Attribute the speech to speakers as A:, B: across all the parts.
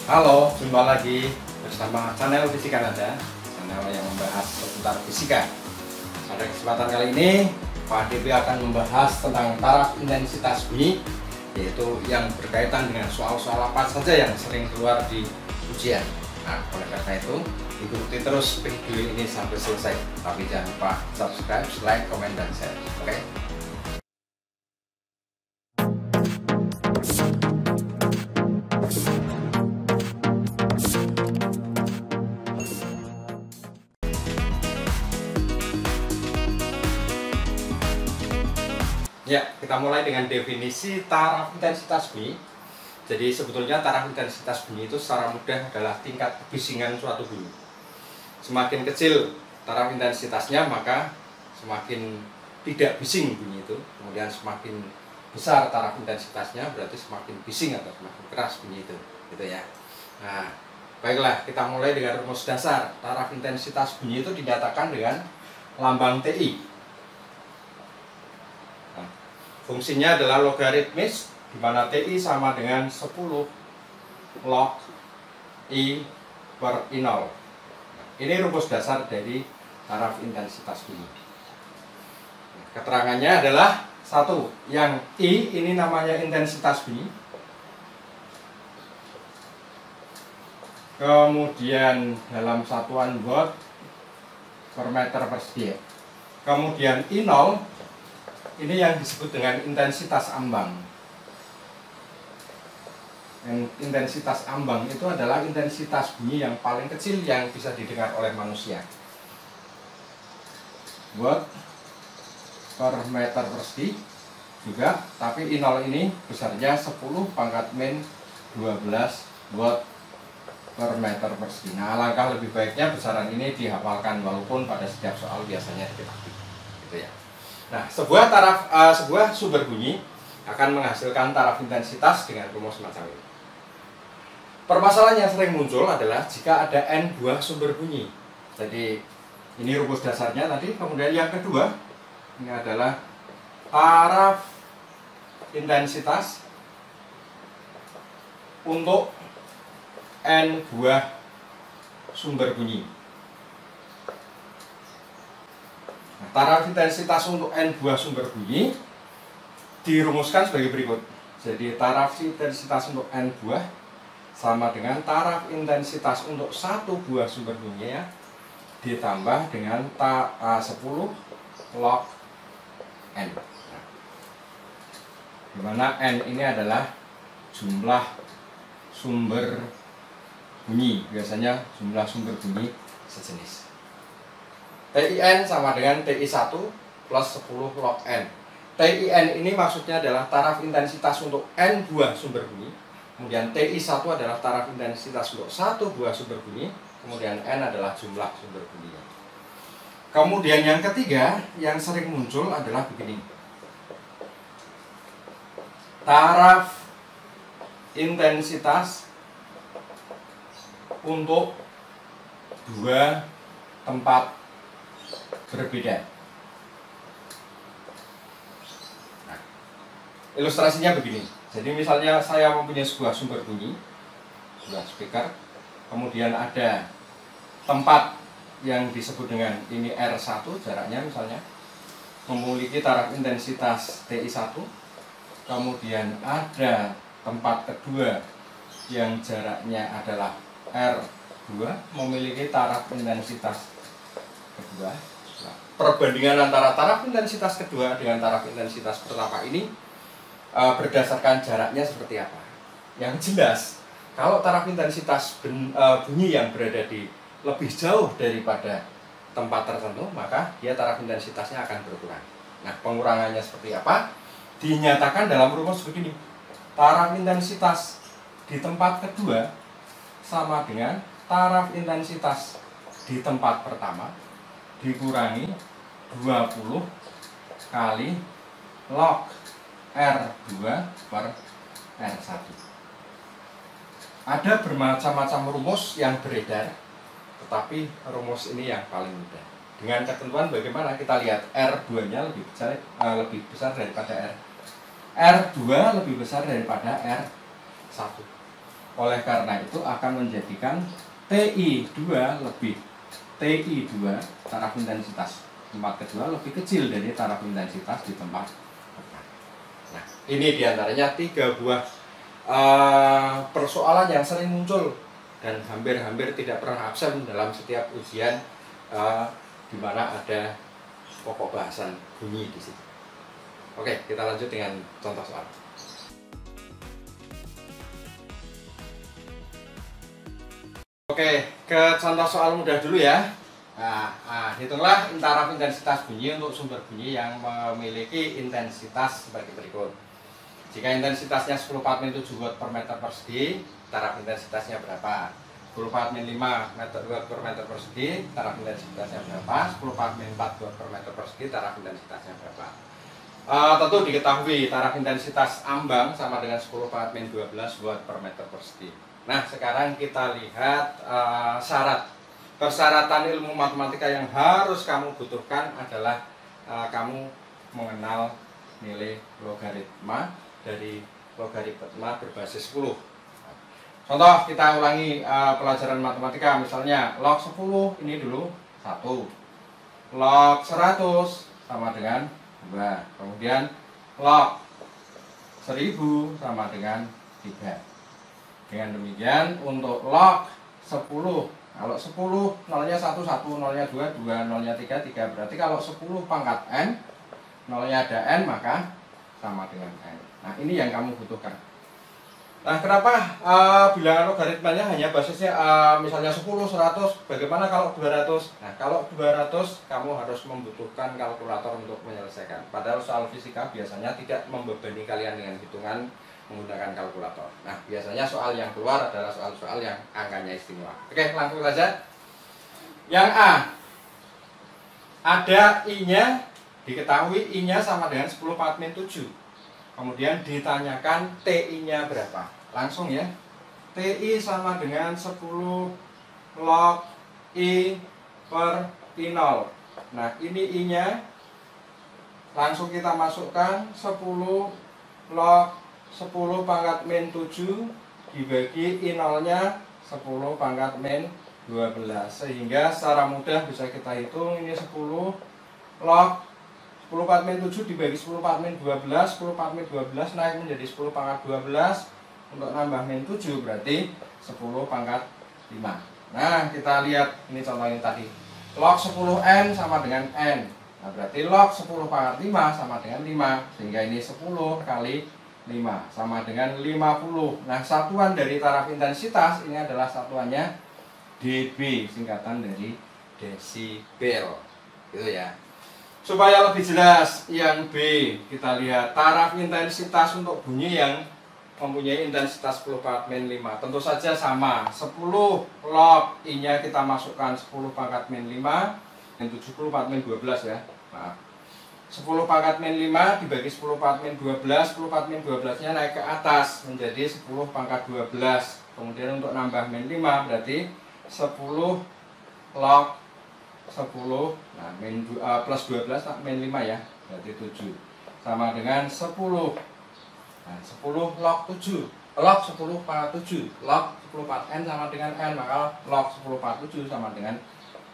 A: Halo, jumpa lagi bersama channel Fisika Nada, channel yang membahas seputar fisika. Pada kesempatan kali ini, Pak DP akan membahas tentang taraf intensitas bunyi, yaitu yang berkaitan dengan soal-soal apa saja yang sering keluar di ujian. Nah, oleh karena itu, ikuti terus video ini sampai selesai. Tapi jangan lupa subscribe, like, komen, dan share. Oke? Ya, kita mulai dengan definisi taraf intensitas bunyi. Jadi sebetulnya taraf intensitas bunyi itu secara mudah adalah tingkat kebisingan suatu bunyi. Semakin kecil taraf intensitasnya, maka semakin tidak bising bunyi itu. Kemudian semakin besar taraf intensitasnya, berarti semakin bising atau semakin keras bunyi itu, gitu ya. Nah, baiklah, kita mulai dengan rumus dasar. Taraf intensitas bunyi itu dinyatakan dengan lambang TI. Fungsinya adalah logaritmis, di mana TI sama dengan 10 log I per I0. Ini rumus dasar dari taraf intensitas bunyi. Keterangannya adalah satu, yang I ini namanya intensitas bunyi. Kemudian dalam satuan watt per meter persegi. Kemudian I0 ini yang disebut dengan intensitas ambang. Intensitas ambang itu adalah intensitas bunyi yang paling kecil yang bisa didengar oleh manusia. Watt per meter persegi juga, tapi I0 ini besarnya 10 pangkat min 12 watt per meter persegi. Nah, alangkah lebih baiknya besaran ini dihafalkan, walaupun pada setiap soal biasanya diketahui, gitu ya. Nah, sebuah sumber bunyi akan menghasilkan taraf intensitas dengan rumus semacam ini. Permasalahan yang sering muncul adalah jika ada N buah sumber bunyi. Jadi, ini rumus dasarnya tadi. Kemudian yang kedua, ini adalah taraf intensitas untuk N buah sumber bunyi. Taraf intensitas untuk N buah sumber bunyi dirumuskan sebagai berikut. Jadi taraf intensitas untuk N buah sama dengan taraf intensitas untuk satu buah sumber bunyi ya, ditambah dengan 10 log N. Dimana N ini adalah jumlah sumber bunyi, biasanya jumlah sumber bunyi sejenis. TIN sama dengan TI1 plus 10 log N. TIN ini maksudnya adalah taraf intensitas untuk N buah sumber bunyi. Kemudian TI1 adalah taraf intensitas untuk satu buah sumber bunyi. Kemudian N adalah jumlah sumber bunyinya. Kemudian yang ketiga yang sering muncul adalah begini. Taraf intensitas untuk dua tempat berbeda. Nah, ilustrasinya begini. Jadi misalnya saya mempunyai sebuah sumber bunyi, sebuah speaker, kemudian ada tempat yang disebut dengan ini R1 jaraknya misalnya, memiliki taraf intensitas TI1, kemudian ada tempat kedua yang jaraknya adalah R2, memiliki taraf intensitas kedua. Nah, perbandingan antara taraf intensitas kedua dengan taraf intensitas pertama ini berdasarkan jaraknya seperti apa. Yang jelas, kalau taraf intensitas bunyi yang berada di lebih jauh daripada tempat tertentu, maka dia taraf intensitasnya akan berkurang. Nah, pengurangannya seperti apa? Dinyatakan dalam rumus begini. Taraf intensitas di tempat kedua sama dengan taraf intensitas di tempat pertama dikurangi 20 kali log R2 per R1. Ada bermacam-macam rumus yang beredar, tetapi rumus ini yang paling mudah. Dengan ketentuan bagaimana? Kita lihat R2-nya lebih besar daripada R2 lebih besar daripada R1. Oleh karena itu akan menjadikan TI2 lebih TI2 taraf intensitas tempat kedua lebih kecil dari taraf intensitas di tempat pertama. Nah, ini diantaranya 3 buah persoalan yang sering muncul dan hampir-hampir tidak pernah absen dalam setiap ujian di mana ada pokok bahasan bunyi di situ. Oke, kita lanjut dengan contoh soal. Oke, ke contoh soal mudah dulu ya. Nah, hitunglah taraf intensitas bunyi untuk sumber bunyi yang memiliki intensitas sebagai berikut. Jika intensitasnya 10 Watt min 7 Watt per meter persegi, taraf intensitasnya berapa? 10 Watt min 5 Watt per meter persegi, taraf intensitasnya berapa? 10 Watt min 4 Watt per meter persegi, taraf intensitasnya berapa? Tentu diketahui taraf intensitas ambang sama dengan 10 Watt min 12 Watt per meter persegi. Nah, sekarang kita lihat syarat. Persyaratan ilmu matematika yang harus kamu butuhkan adalah kamu mengenal nilai logaritma dari logaritma berbasis 10. Contoh, kita ulangi pelajaran matematika. Misalnya log 10 ini dulu 1, log 100 sama dengan 2, kemudian log 1000 sama dengan 3. Dengan demikian untuk log 10, kalau 10 nolnya 1, 1, nolnya 2, 2, nolnya 3, 3. Berarti kalau 10 pangkat n, nolnya ada n, maka sama dengan n. Nah, ini yang kamu butuhkan. Nah, kenapa bilangan logaritmanya hanya basisnya misalnya 10, 100, bagaimana kalau 200? Nah, kalau 200 kamu harus membutuhkan kalkulator untuk menyelesaikan. Padahal soal fisika biasanya tidak membebani kalian dengan hitungan menggunakan kalkulator. Nah, biasanya soal yang keluar adalah soal-soal yang angkanya istimewa. Oke, langsung saja. Yang A, ada I-nya, diketahui I-nya sama dengan 10 Watt min 7. Kemudian ditanyakan TI-nya berapa. Langsung ya. TI sama dengan 10 log I per I0. Nah, ini I-nya. Langsung kita masukkan 10 log 10 pangkat min 7 dibagi I0-nya 10 pangkat min 12. Sehingga secara mudah bisa kita hitung ini 10 log 10 pangkat min 7 dibagi 10 pangkat min 12. 10 pangkat min 12 naik menjadi 10 pangkat 12. Untuk nambah min 7 berarti 10 pangkat 5. Nah, kita lihat ini contoh ini tadi. Log 10n sama dengan n. Nah, berarti log 10 pangkat 5 sama dengan 5. Sehingga ini 10 kali 5 sama dengan 50. Nah, satuan dari taraf intensitas ini adalah satuannya dB, singkatan dari desibel. Gitu ya. Supaya lebih jelas, yang B kita lihat taraf intensitas untuk bunyi yang mempunyai intensitas 10 pangkat min 5. Tentu saja sama, 10 log I-nya kita masukkan 10 pangkat min 5 dan 70 pangkat min 12 ya. Maaf. 10 pangkat min 5 dibagi 10 pangkat min 12, 10 pangkat min 12-nya naik ke atas menjadi 10 pangkat 12. Kemudian untuk nambah min 5 berarti 10 log 10, nah plus 12 min 5 ya, berarti 7. Sama dengan 10. Nah, 10 log 7. Log 10 pangkat 7. Log 10 pangkat n sama dengan n, maka log 10 pangkat 7 sama dengan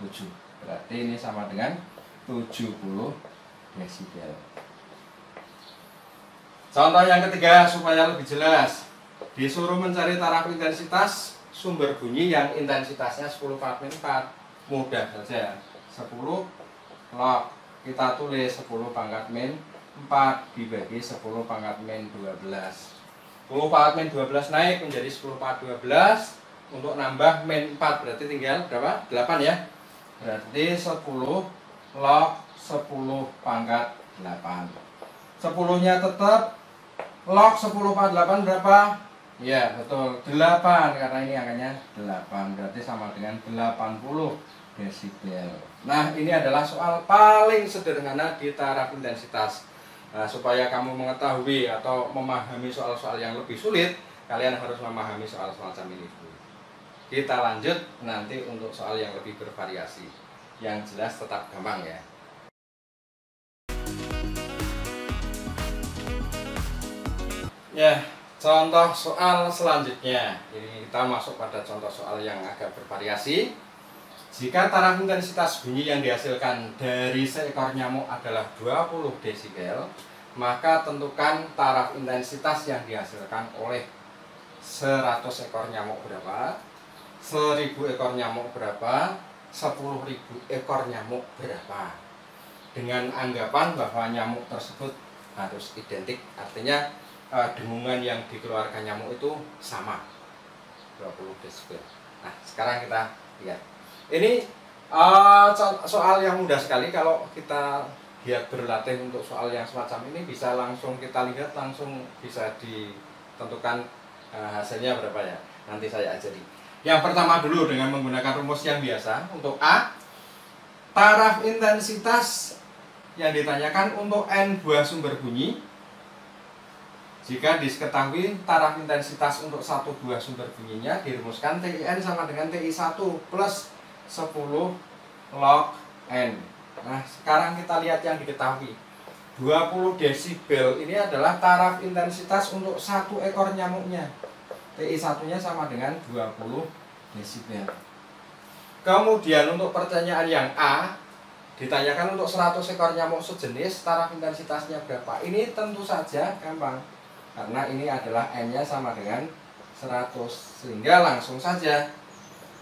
A: 7. Berarti ini sama dengan 70 desibel. Contoh yang ketiga supaya lebih jelas. Disuruh mencari taraf intensitas sumber bunyi yang intensitasnya 10 pangkat min 4. Mudah saja. 10 log kita tulis 10 pangkat min 4 dibagi 10 pangkat min 12. 10 pangkat min 12 naik menjadi 10 pangkat 12. Untuk nambah min 4 berarti tinggal berapa? 8 ya. Berarti 10 log 10 pangkat 8. 10-nya tetap. Log 10 pangkat 8 berapa? Ya, betul. 8 karena ini angkanya 8. Berarti sama dengan 80 desibel. Nah, ini adalah soal paling sederhana di taraf intensitas. Nah, supaya kamu mengetahui atau memahami soal-soal yang lebih sulit, kalian harus memahami soal semacam ini dulu. Kita lanjut nanti untuk soal yang lebih bervariasi. Yang jelas tetap gampang ya. Ya, Contoh soal selanjutnya. Ini kita masuk pada contoh soal yang agak bervariasi. Jika taraf intensitas bunyi yang dihasilkan dari seekor nyamuk adalah 20 desibel, maka tentukan taraf intensitas yang dihasilkan oleh 100 ekor nyamuk berapa, 1000 ekor nyamuk berapa, 10.000 ekor nyamuk berapa. Dengan anggapan bahwa nyamuk tersebut harus identik, artinya dengungan yang dikeluarkan nyamuk itu sama 20 desibel. Nah, sekarang kita lihat. Ini soal yang mudah sekali. Kalau kita giat berlatih untuk soal yang semacam ini, bisa langsung kita lihat, langsung bisa ditentukan hasilnya berapa ya. Nanti saya ajari. Yang pertama dulu dengan menggunakan rumus yang biasa. Untuk A, taraf intensitas yang ditanyakan untuk N buah sumber bunyi. Jika diketahui taraf intensitas untuk satu buah sumber bunyinya, dirumuskan TIN sama dengan TI1 plus 10 log N. Nah, sekarang kita lihat yang diketahui. 20 desibel ini adalah taraf intensitas untuk satu ekor nyamuknya. TI1-nya sama dengan 20 desibel. Kemudian untuk pertanyaan yang A, ditanyakan untuk 100 ekor nyamuk sejenis, taraf intensitasnya berapa? Ini tentu saja gampang, karena ini adalah N-nya sama dengan 100. Sehingga langsung saja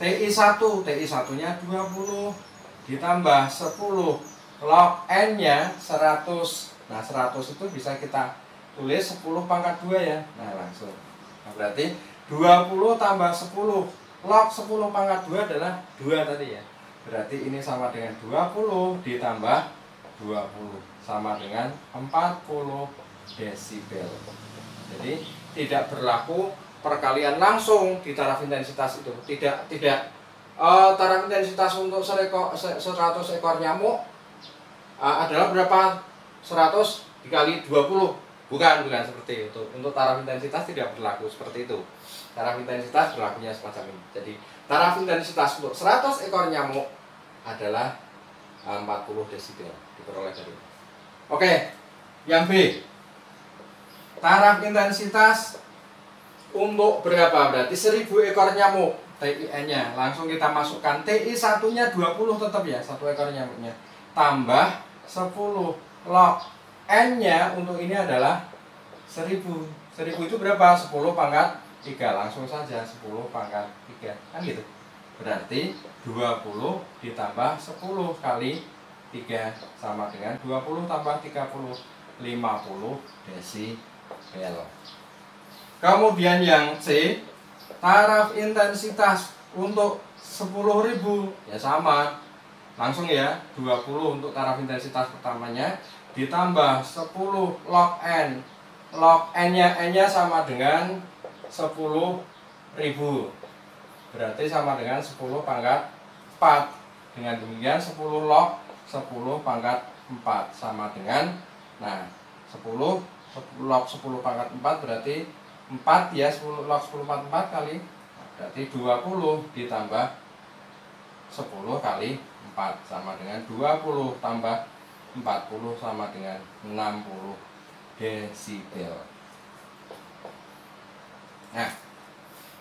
A: TI1, TI1-nya 20 ditambah 10 log N-nya 100. Nah, 100 itu bisa kita tulis 10 pangkat 2 ya. Nah, langsung. Nah, berarti 20 tambah 10 log 10 pangkat 2 adalah 2 tadi ya. Berarti ini sama dengan 20 ditambah 20 sama dengan 40 desibel. Jadi tidak berlaku perkalian langsung di taraf intensitas itu. Tidak taraf intensitas untuk 100 ekor nyamuk adalah berapa? 100 dikali 20. Bukan seperti itu. Untuk taraf intensitas tidak berlaku seperti itu. Taraf intensitas berlakunya semacam ini. Jadi taraf intensitas untuk 100 ekor nyamuk adalah 40 desibel diperoleh dari. Oke, yang B. Taraf intensitas untuk berapa? Berarti 1000 ekor nyamuk TIN-nya. Langsung kita masukkan TI1-nya 20 tetap ya, satu ekor nyamuknya. Tambah 10 log N-nya untuk ini adalah 1000. 1000 itu berapa? 10 pangkat 3. Langsung saja 10 pangkat 3. Kan gitu. Berarti 20 ditambah 10 kali 3 sama dengan 20 tambah 30, 50 desibel. Kemudian yang C, taraf intensitas untuk 10.000 ya sama. Langsung ya, 20 untuk taraf intensitas pertamanya ditambah 10 log N. Log N-nya sama dengan 10.000. Berarti sama dengan 10 pangkat 4. Dengan demikian 10 log 10 pangkat 4 sama dengan, nah, 10 log 10 pangkat 4 berarti 4 ya, 10 log 10 pangkat 4 kali, berarti 20 ditambah 10 kali 4 sama dengan 20 tambah 40 sama dengan 60 desibel. Nah,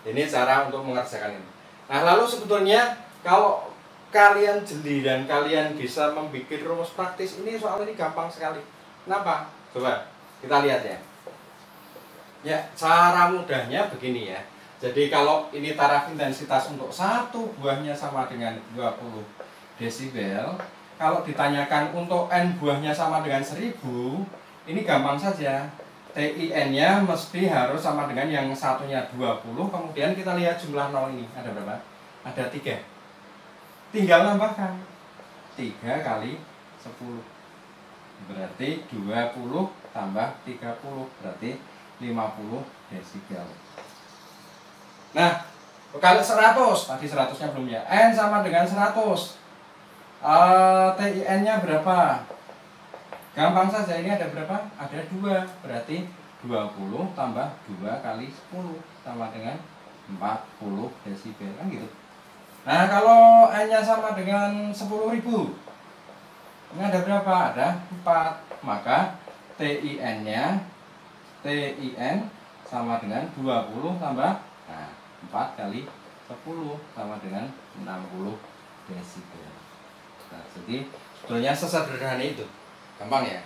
A: ini cara untuk mengerjakan ini. Nah, lalu sebetulnya kalau kalian jeli dan kalian bisa membuat rumus praktis ini, soal ini gampang sekali. Kenapa? Coba kita lihat ya. Ya, cara mudahnya begini ya. Jadi kalau ini taraf intensitas untuk satu buahnya sama dengan 20 desibel, kalau ditanyakan untuk N buahnya sama dengan 1000, ini gampang saja. TIN-nya mesti harus sama dengan yang satunya 20, kemudian kita lihat jumlah 0 ini. Ada berapa? Ada 3. Tinggal tambahkan 3 kali 10. Berarti 20 tambah 30, berarti 50 desibel. Nah, kalau 100, tadi 100-nya belum ya. N sama dengan 100. TIN-nya berapa? Gampang saja, ini ada berapa? Ada 2. Berarti 20 tambah 2 kali 10 sama dengan 40 desibel. Kan gitu. Nah, kalau N-nya sama dengan 10.000. Ini ada berapa? Ada 4. Maka TIN sama dengan 20 tambah 4 kali 10 sama dengan 60 desibel. Nah, jadi sebetulnya sesederhana itu. Gampang ya.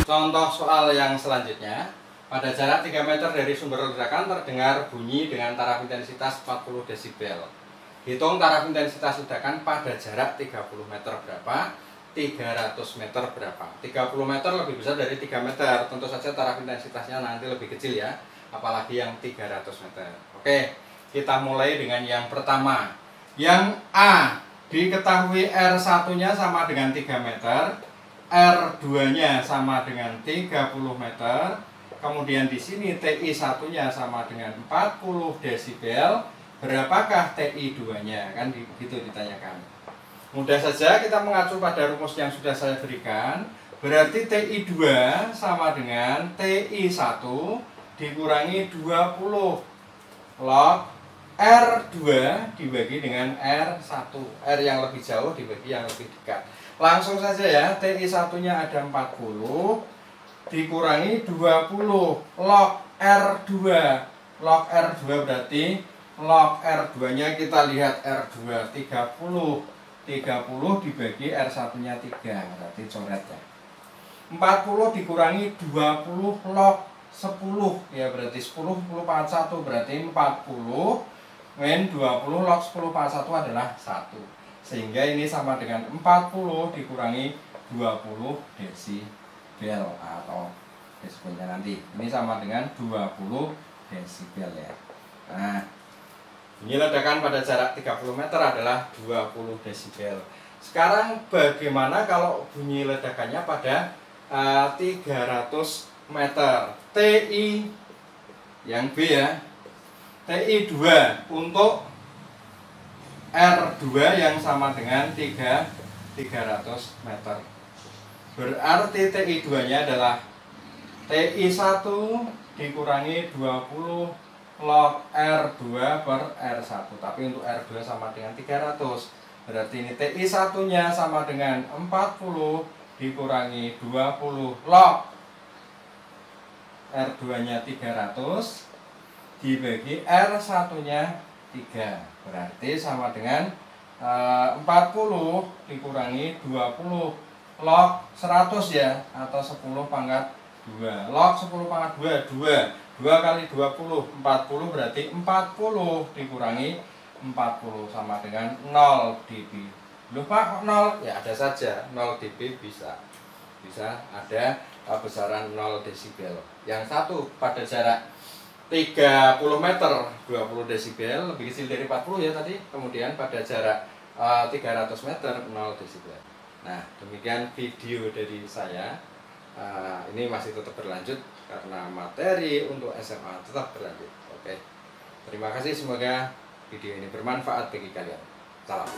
A: Contoh soal yang selanjutnya. Pada jarak 3 meter dari sumber ledakan terdengar bunyi dengan taraf intensitas 40 desibel. Hitung taraf intensitas ledakan pada jarak 30 meter berapa, 300 meter berapa. 30 meter lebih besar dari 3 meter. Tentu saja taraf intensitasnya nanti lebih kecil ya, apalagi yang 300 meter. Oke, kita mulai dengan yang pertama. Yang A, diketahui R1-nya sama dengan 3 meter, R2-nya sama dengan 30 meter. Kemudian di sini TI1-nya sama dengan 40 desibel. Berapakah TI2-nya? Kan begitu ditanyakan. Mudah saja kita mengacu pada rumus yang sudah saya berikan. Berarti TI2 sama dengan TI1 dikurangi 20 log R2 dibagi dengan R1. R yang lebih jauh dibagi yang lebih dekat. Langsung saja ya, TI1-nya ada 40 dikurangi 20 log R2. Log R2 berarti log R2-nya kita lihat R2 30 dibagi R1-nya 3, berarti coret ya. 40 dikurangi 20 log 10 ya, berarti 10 pangkat 1 berarti 40 min 20 log 10 pangkat 1 adalah 1. Sehingga ini sama dengan 40 dikurangi 20 desibel atau desibelnya nanti. Ini sama dengan 20 desibel ya. Nah, bunyi ledakan pada jarak 30 meter adalah 20 desibel. Sekarang bagaimana kalau bunyi ledakannya pada 300 meter? TI yang B ya. TI2 untuk R2 yang sama dengan 300 meter. Berarti TI2-nya adalah TI1 dikurangi 20 log R2 per R1. Tapi untuk R2 sama dengan 300. Berarti ini TI1-nya sama dengan 40 dikurangi 20 log R2-nya 300 dibagi R1-nya 3. Berarti sama dengan 40 dikurangi 20 log 100 ya, atau 10 pangkat 2. Log 10 pangkat 2 kali 20, 40 berarti 40 dikurangi 40 sama dengan 0 dB. Loh Pak, kok 0? Ya ada saja, 0 dB bisa ada besaran 0 desibel. Yang satu pada jarak 30 meter 20 desibel, lebih kecil dari 40 ya tadi. Kemudian pada jarak 300 meter 0 desibel. Nah, demikian video dari saya. Ini masih tetap berlanjut karena materi untuk SMA tetap berlanjut. Oke. Terima kasih, semoga video ini bermanfaat bagi kalian. Salam.